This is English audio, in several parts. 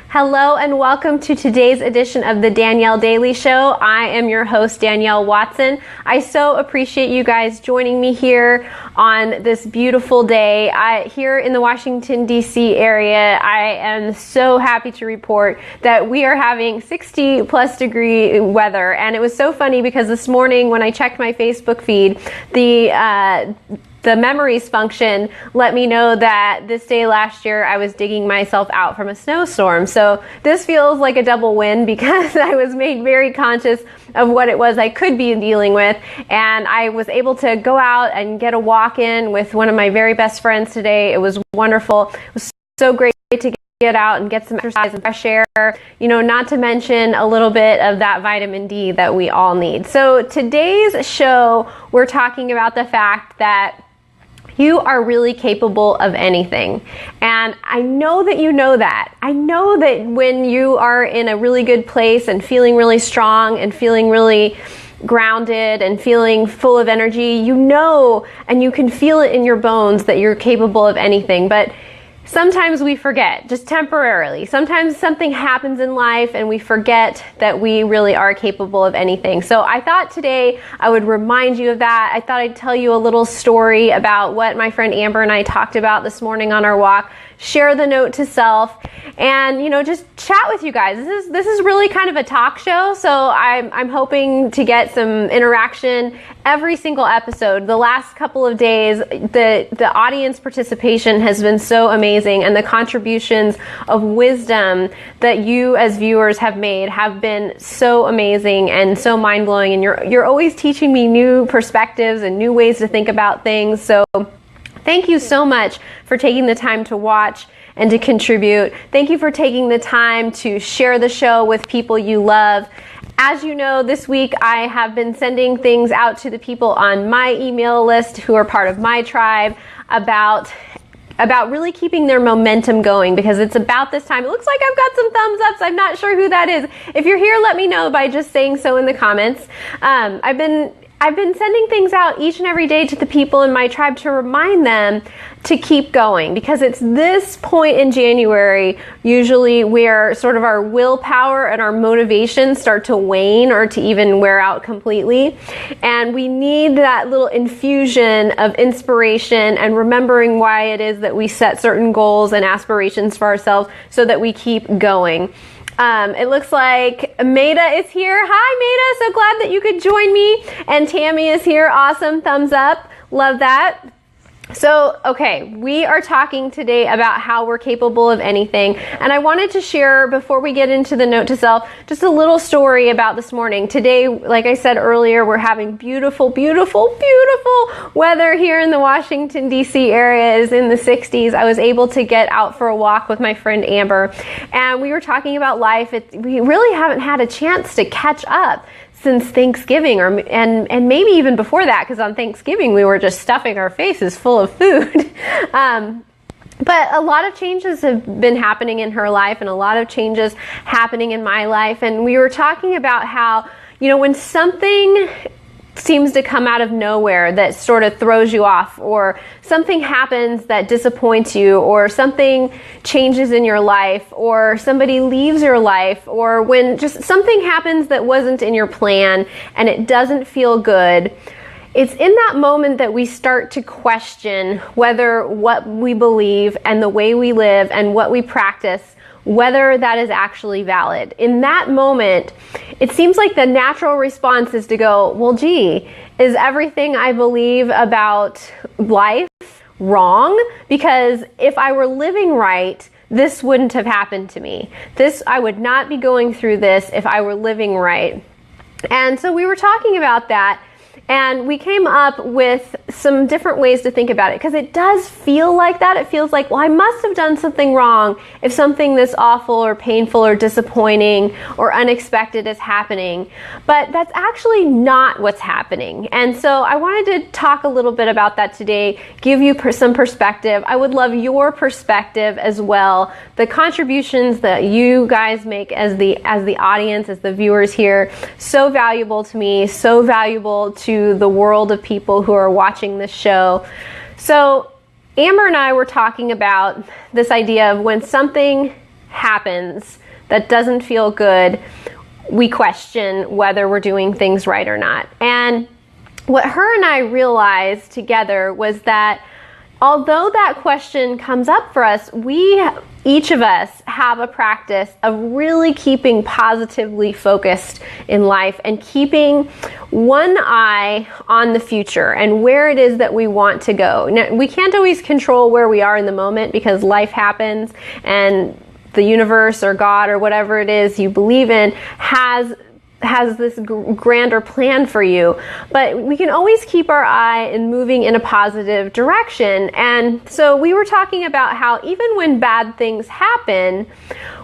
Hello and welcome to today's edition of the Danielle Daily Show. I am your host, Danielle Watson. I so appreciate you guys joining me here on this beautiful day. Here in the Washington, D.C. area, I am so happy to report that we are having 60 plus degree weather. And it was so funny because this morning when I checked my Facebook feed, the memories function let me know that this day last year I was digging myself out from a snowstorm. So this feels like a double win because I was made very conscious of what it was I could be dealing with, and I was able to go out and get a walk in with one of my very best friends today. It was wonderful. It was so great to get out and get some exercise and fresh air, not to mention a little bit of that vitamin D that we all need. So today's show, we're talking about the fact that you are really capable of anything. And I know that you know that. I know that when you are in a really good place and feeling really strong and feeling really grounded and feeling full of energy, you know, and you can feel it in your bones that you're capable of anything. But sometimes we forget, just temporarily. Sometimes something happens in life and we forget that we really are capable of anything. So I thought today I would remind you of that. I thought I'd tell you a little story about what my friend Amber and I talked about this morning on our walk, share the note to self, and just chat with you guys. This is really kind of a talk show, so I'm hoping to get some interaction every single episode. The last couple of days, the audience participation has been so amazing, and the contributions of wisdom that you as viewers have made have been so amazing and so mind-blowing, and you're always teaching me new perspectives and new ways to think about things. So thank you so much for taking the time to watch and to contribute. Thank you for taking the time to share the show with people you love. As you know, this week I have been sending things out to the people on my email list who are part of my tribe about really keeping their momentum going, because it's about this time. It looks like I've got some thumbs ups. I'm not sure who that is. If you're here, let me know by just saying so in the comments. I've been sending things out each and every day to the people in my tribe to remind them to keep going, because it's this point in January usually where sort of our willpower and our motivation start to wane or to even wear out completely. And we need that little infusion of inspiration and remembering why it is that we set certain goals and aspirations for ourselves so that we keep going. It looks like Maida is here. Hi, Maida. So glad that you could join me. And Tammy is here. Awesome. Thumbs up. Love that. So, okay, we are talking today about how we're capable of anything. And I wanted to share, before we get into the note to self, just a little story about this morning. Today, like I said earlier, we're having beautiful, beautiful, beautiful weather here in the Washington, D.C. area. It is in the 60s. I was able to get out for a walk with my friend Amber, and we were talking about life. We really haven't had a chance to catch up since Thanksgiving, and maybe even before that, because on Thanksgiving we were just stuffing our faces full of food. But a lot of changes have been happening in her life, and a lot of changes happening in my life. And we were talking about how, when something seems to come out of nowhere that sort of throws you off, or something happens that disappoints you, or something changes in your life, or somebody leaves your life, or when just something happens that wasn't in your plan and it doesn't feel good, it's in that moment that we start to question whether what we believe and the way we live and what we practice, whether that is actually valid. In that moment, it seems like the natural response is to go, well, gee, is everything I believe about life wrong? Because if I were living right, this wouldn't have happened to me. I would not be going through this if I were living right. And so we were talking about that, and we came up with some different ways to think about it, because it does feel like that. It feels like, well, I must have done something wrong if something this awful or painful or disappointing or unexpected is happening. But that's actually not what's happening. And so I wanted to talk a little bit about that today, give you some perspective. I would love your perspective as well. The contributions that you guys make as the audience, as the viewers here, so valuable to me, so valuable to the world of people who are watching this show. So Amber and I were talking about this idea of when something happens that doesn't feel good, we question whether we're doing things right or not. And what her and I realized together was that although that question comes up for us, each of us have a practice of really keeping positively focused in life and keeping one eye on the future and where it is that we want to go. Now, we can't always control where we are in the moment because life happens, and the universe or God or whatever it is you believe in has this grander plan for you, but we can always keep our eye in moving in a positive direction. And so we were talking about how even when bad things happen,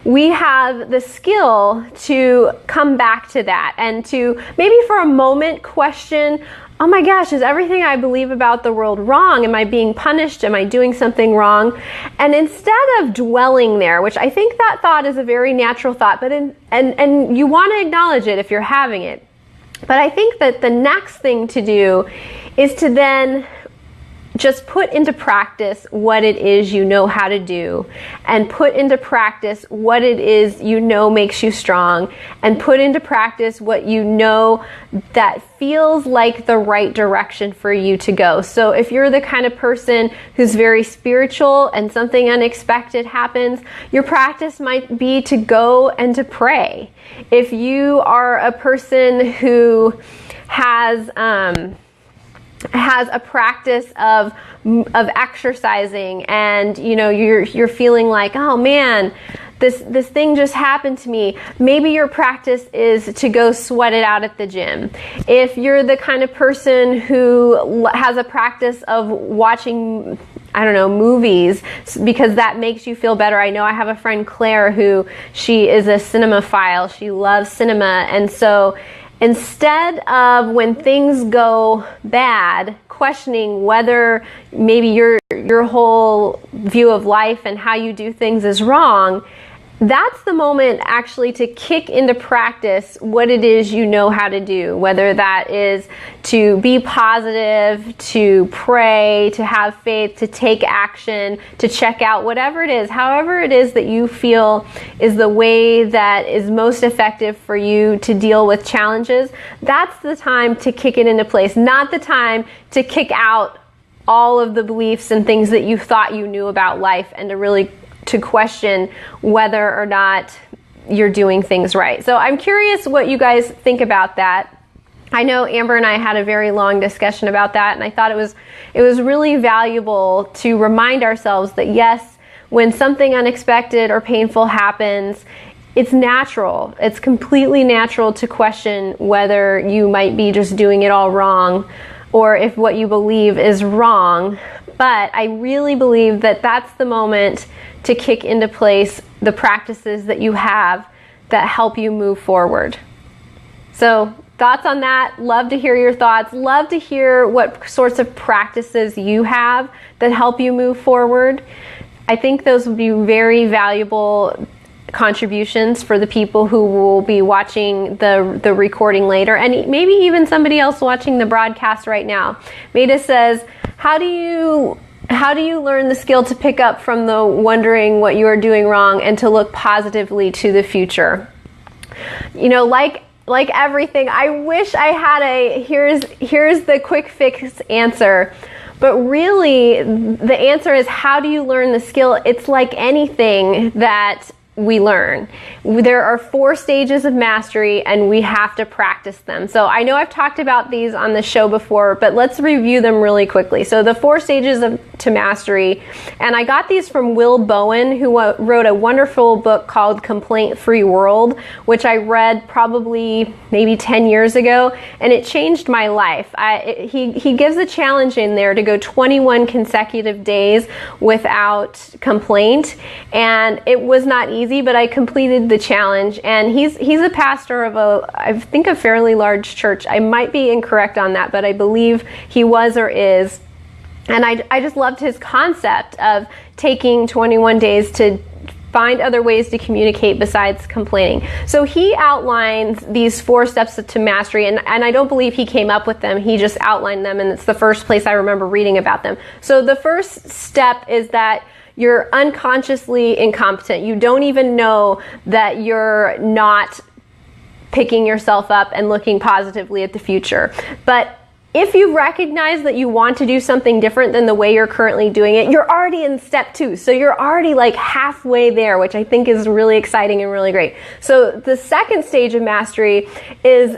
we have the skill to come back to that and to maybe for a moment question, oh my gosh, is everything I believe about the world wrong? Am I being punished? Am I doing something wrong? And instead of dwelling there, which I think that thought is a very natural thought, but and you want to acknowledge it if you're having it. But I think that the next thing to do is to then just put into practice what it is you know how to do, and put into practice what it is you know makes you strong, and put into practice what you know that feels like the right direction for you to go. So if you're the kind of person who's very spiritual and something unexpected happens, your practice might be to go and to pray. If you are a person who has a practice of exercising, and you're feeling like, oh man, this thing just happened to me. Maybe your practice is to go sweat it out at the gym. If you're the kind of person who has a practice of watching, I don't know, movies because that makes you feel better. I know I have a friend, Claire, who she is a cinemaphile. She loves cinema, and so instead of when things go bad, questioning whether maybe your whole view of life and how you do things is wrong, that's the moment actually to kick into practice what it is you know how to do, whether that is to be positive, to pray, to have faith, to take action, to check out, whatever it is, however it is that you feel is the way that is most effective for you to deal with challenges. That's the time to kick it into place, not the time to kick out all of the beliefs and things that you thought you knew about life and to question whether or not you're doing things right. So I'm curious what you guys think about that. I know Amber and I had a very long discussion about that, and I thought it was really valuable to remind ourselves that yes, when something unexpected or painful happens, it's natural. It's completely natural to question whether you might be just doing it all wrong or if what you believe is wrong. But I really believe that that's the moment to kick into place the practices that you have that help you move forward. So thoughts on that? Love to hear your thoughts. Love to hear what sorts of practices you have that help you move forward. I think those would be very valuable contributions for the people who will be watching the recording later, and maybe even somebody else watching the broadcast right now. Maida says, how do you learn the skill to pick up from the wondering what you are doing wrong and to look positively to the future? Like everything, I wish I had here's the quick fix answer. But really, the answer is, how do you learn the skill? It's like anything that we learn. There are 4 stages of mastery, and we have to practice them. So I know I've talked about these on the show before, but let's review them really quickly. So the 4 stages to mastery, and I got these from Will Bowen, who wrote a wonderful book called Complaint-Free World, which I read probably maybe 10 years ago, and it changed my life. He gives a challenge in there to go 21 consecutive days without complaint, and it was not easy, but I completed the challenge. And he's a pastor of I think a fairly large church. I might be incorrect on that, but I believe he was or is. And I just loved his concept of taking 21 days to find other ways to communicate besides complaining. So he outlines these 4 steps to mastery, and I don't believe he came up with them. He just outlined them, and it's the first place I remember reading about them. So the first step is that you're unconsciously incompetent. You don't even know that you're not picking yourself up and looking positively at the future. But if you recognize that you want to do something different than the way you're currently doing it, you're already in step 2. So you're already like halfway there, which I think is really exciting and really great. So the second stage of mastery is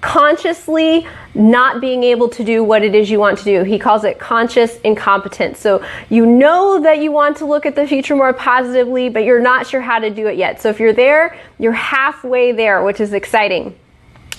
consciously not being able to do what it is you want to do. He calls it conscious incompetence. So you know that you want to look at the future more positively, but you're not sure how to do it yet. So if you're there, you're halfway there, which is exciting.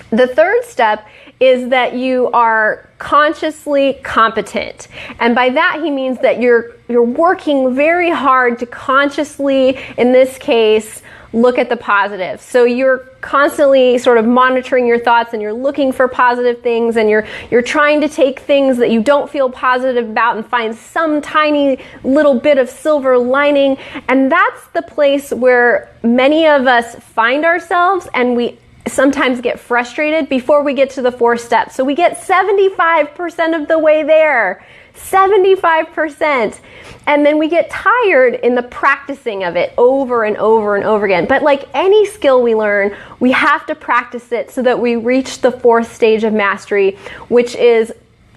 The third step is that you are consciously competent. And by that he means that you're working very hard to consciously, in this case, look at the positive. So you're constantly sort of monitoring your thoughts and you're looking for positive things and you're trying to take things that you don't feel positive about and find some tiny little bit of silver lining. And that's the place where many of us find ourselves, and we sometimes get frustrated before we get to the 4th step. So we get 75% of the way there. 75%. And then we get tired in the practicing of it over and over and over again. But like any skill we learn, we have to practice it so that we reach the 4th stage of mastery, which is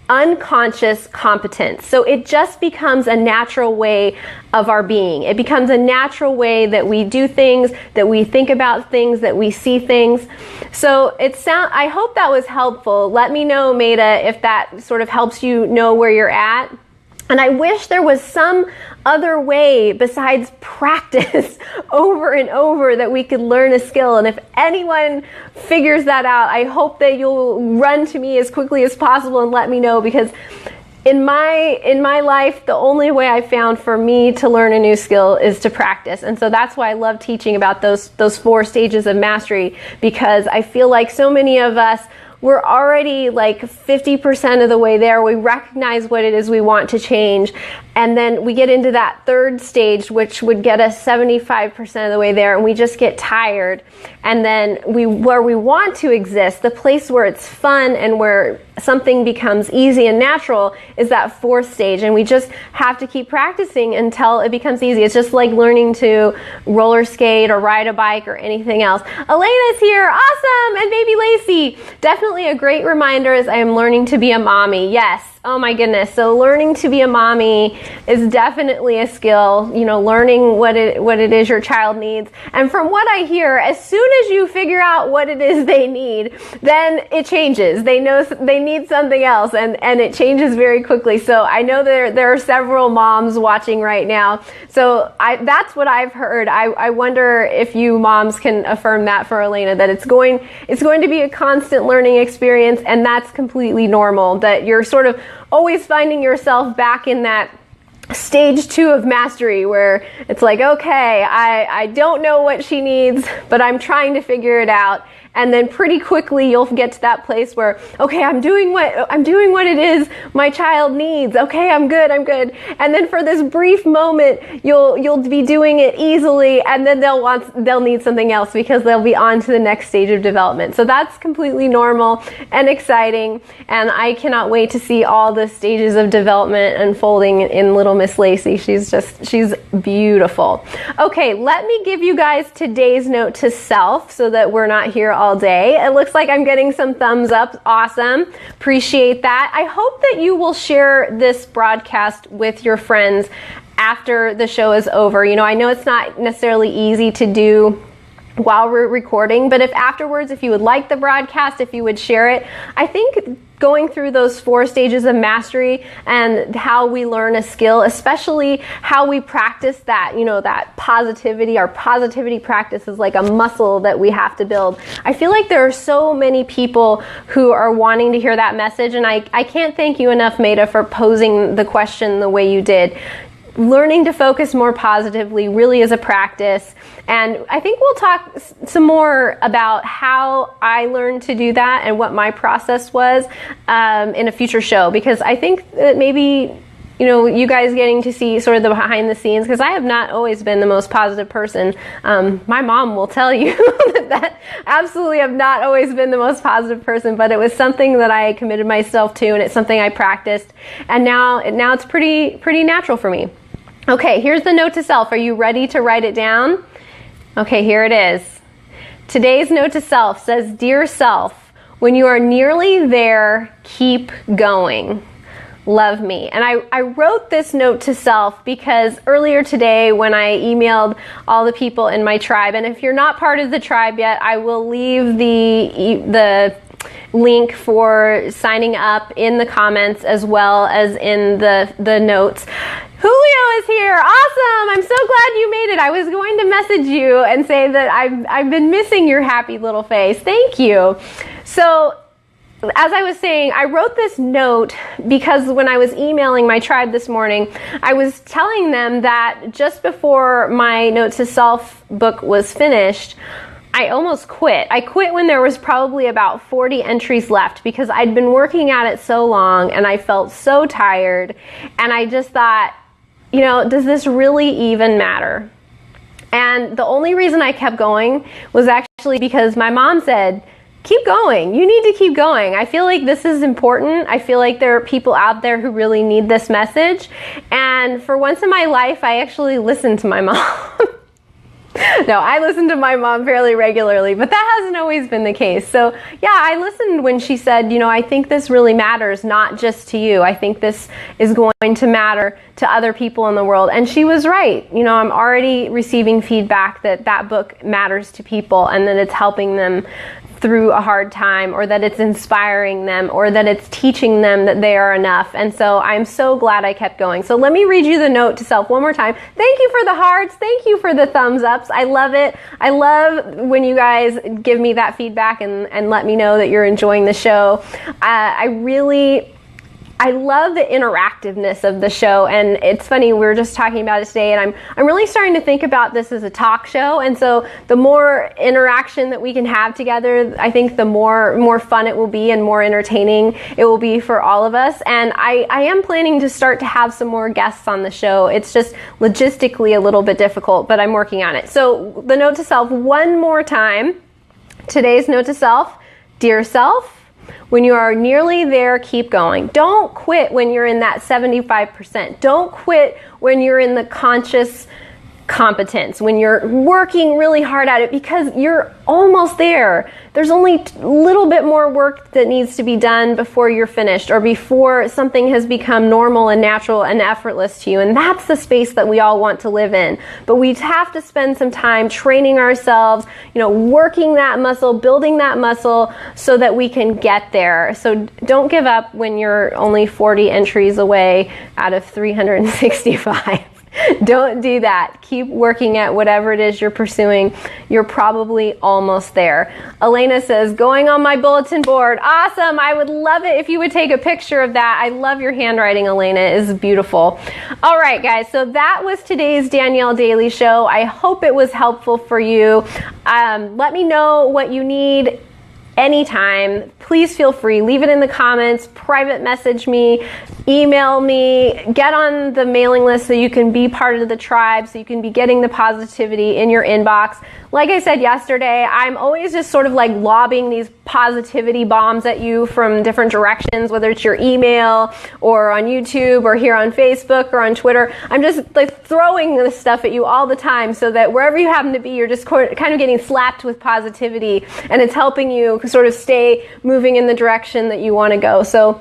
unconscious competence. So it just becomes a natural way of our being. It becomes a natural way that we do things, that we think about things, that we see things. So I hope that was helpful. Let me know, Maida, if that sort of helps you know where you're at. And I wish there was some other way besides practice over and over that we could learn a skill. And if anyone figures that out, I hope that you'll run to me as quickly as possible and let me know, because in my life, the only way I found for me to learn a new skill is to practice. And so that's why I love teaching about those 4 stages of mastery, because I feel like so many of us, we're already like 50% of the way there. We recognize what it is we want to change. And then we get into that 3rd stage, which would get us 75% of the way there, and we just get tired. And then where we want to exist, the place where it's fun and where something becomes easy and natural, is that 4th stage. And we just have to keep practicing until it becomes easy. It's just like learning to roller skate or ride a bike or anything else. Elena's here. Awesome. And baby Lacey. Definitely a great reminder as I am learning to be a mommy. Yes. Oh my goodness. So learning to be a mommy is definitely a skill, learning what it is your child needs. And from what I hear, as soon as you figure out what it is they need, then it changes. They know they need something else, and it changes very quickly. So I know there are several moms watching right now. So that's what I've heard. I wonder if you moms can affirm that for Elena, that it's going to be a constant learning experience, and that's completely normal, that you're sort of always finding yourself back in that stage 2 of mastery, where it's like, okay, I don't know what she needs, but I'm trying to figure it out. And then pretty quickly you'll get to that place where, okay, I'm doing what it is my child needs. Okay, I'm good. And then for this brief moment, you'll be doing it easily, and then they'll need something else because they'll be on to the next stage of development. So that's completely normal and exciting, and I cannot wait to see all the stages of development unfolding in little Miss Lacey. She's beautiful. Okay, let me give you guys today's note to self so that we're not here all day. It looks like I'm getting some thumbs up. Awesome. Appreciate that. I hope that you will share this broadcast with your friends after the show is over. I know it's not necessarily easy to do while we're recording, but if afterwards, if you would like the broadcast, if you would share it, I think going through those 4 stages of mastery and how we learn a skill, especially how we practice that, that positivity. Our positivity practice is like a muscle that we have to build. I feel like there are so many people who are wanting to hear that message, and I can't thank you enough, Maida, for posing the question the way you did. Learning to focus more positively really is a practice, and I think we'll talk some more about how I learned to do that and what my process was in a future show, because I think that maybe you guys getting to see sort of the behind the scenes, because I have not always been the most positive person. My mom will tell you that absolutely have not always been the most positive person, but it was something that I committed myself to, and it's something I practiced, and now it's pretty natural for me. Okay, here's the note to self. Are you ready to write it down? Okay, here it is. Today's note to self says, Dear self, when you are nearly there, keep going. Love me. And I wrote this note to self because earlier today when I emailed all the people in my tribe, and if you're not part of the tribe yet, I will leave the link for signing up in the comments as well as in the notes. Julio is here. Awesome. I'm so glad you made it. I was going to message you and say that I've been missing your happy little face. Thank you. So, as I was saying, I wrote this note because when I was emailing my tribe this morning, I was telling them that just before my Note to Self book was finished, I almost quit. I quit when there was probably about 40 entries left because I'd been working at it so long and I felt so tired. And I just thought, you know, does this really even matter? And the only reason I kept going was actually because my mom said, keep going. You need to keep going. I feel like this is important. I feel like there are people out there who really need this message. And for once in my life, I actually listened to my mom. No, I listen to my mom fairly regularly, but that hasn't always been the case. So yeah, I listened when she said, you know, I think this really matters, not just to you. I think this is going to matter to other people in the world. And she was right. You know, I'm already receiving feedback that that book matters to people and that it's helping them through a hard time, or that it's inspiring them, or that it's teaching them that they are enough. And so I'm so glad I kept going. So let me read you the note to self one more time. Thank you for the hearts. Thank you for the thumbs ups. I love it. I love when you guys give me that feedback and let me know that you're enjoying the show. I love the interactiveness of the show, and it's funny, we were just talking about it today, and I'm really starting to think about this as a talk show, and so the more interaction that we can have together, I think the more fun it will be and more entertaining it will be for all of us. And I am planning to start to have some more guests on the show. It's just logistically a little bit difficult, but I'm working on it. So the note to self one more time. Today's note to self, Dear self, when you are nearly there, keep going. Don't quit when you're in that 75%. Don't quit when you're in the conscious competence, when you're working really hard at it, because you're almost there. There's only a little bit more work that needs to be done before you're finished, or before something has become normal and natural and effortless to you. And that's the space that we all want to live in. But we have to spend some time training ourselves, you know, working that muscle, building that muscle so that we can get there. So don't give up when you're only 40 entries away out of 365. Don't do that. Keep working at whatever it is you're pursuing. You're probably almost there. Elena says, going on my bulletin board. Awesome. I would love it if you would take a picture of that. I love your handwriting, Elena. It is beautiful. All right, guys. So that was today's Danielle Daily Show. I hope it was helpful for you. Let me know what you need anytime. Please feel free. Leave it in the comments, private message me, email me, get on the mailing list so you can be part of the tribe, so you can be getting the positivity in your inbox. Like I said yesterday, I'm always just sort of like lobbing these positivity bombs at you from different directions, whether it's your email or on YouTube or here on Facebook or on Twitter. I'm just like throwing this stuff at you all the time so that wherever you happen to be, you're just kind of getting slapped with positivity, and it's helping you sort of stay moving in the direction that you want to go. So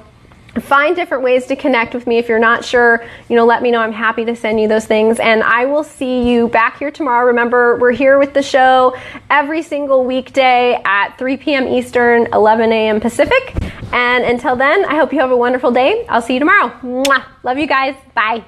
find different ways to connect with me. If you're not sure, you know, let me know. I'm happy to send you those things. And I will see you back here tomorrow. Remember, we're here with the show every single weekday at 3 p.m. Eastern, 11 a.m. Pacific. And until then, I hope you have a wonderful day. I'll see you tomorrow. Mwah. Love you guys. Bye.